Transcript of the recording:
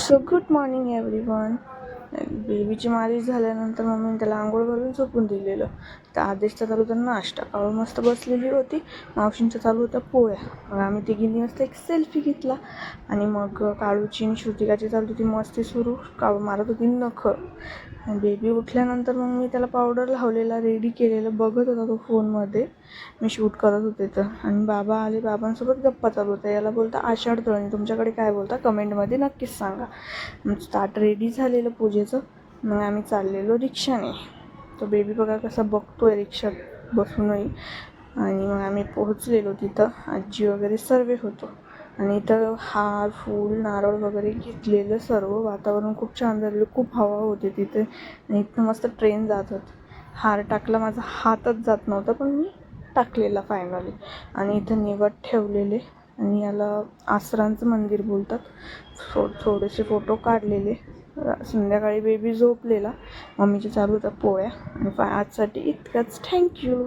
So good morning everyone. बेबीची मालिश झाल्यानंतर मम्मीने त्याला आंघोळ घालून झोपून दिलेलं. तर आदेशचा चालू होता नाश्ता. काळू मस्त बसलेली होती. मावशींचा चालू होता पोळ्या. मग आम्ही तिघींनी मस्त एक सेल्फी घेतला. आणि मग काळूची आणि श्रुतिकाची चालू होती मस्ती सुरू. काळू मारत होती नखं. आणि बेबी उठल्यानंतर मग मी त्याला पावडर लावलेला, रेडी केलेलं बघत होता तो फोनमध्ये. मी शूट करत होते तर. आणि बाबा आले. बाबांसोबत गप्पा चालू होत्या. याला बोलता आषाढ तळणी, तुमच्याकडे काय बोलता कमेंटमध्ये नक्कीच सांगा. मग स्टार्ट रेडी झालेलं पूजेचं. मग आम्ही चाललेलो रिक्षाने. तो बेबी बघा कसा बघतोय रिक्षात बसूनही. आणि मग आम्ही पोहोचलेलो तिथं. आजी वगैरे सर्व होतो. आणि इथं हार, फूल, नारळ वगैरे घेतलेलं सर्व. वातावरण खूप छान झालेलं. खूप हवा होती तिथे. आणि इथं मस्त ट्रेन जात होती. हार टाकला, माझा हातच जात नव्हता पण मी टाकलेला फायनली. आणि इथं निवड ठेवलेले. आणि याला आसरांचं मंदिर बोलतात. थोडेसे फोटो काढलेले. संध्याकाळी बेबी झोपलेला. मम्मीच्या चालू होत्या पोळ्या. आणि आजसाठी इतकंच. थँक्यू.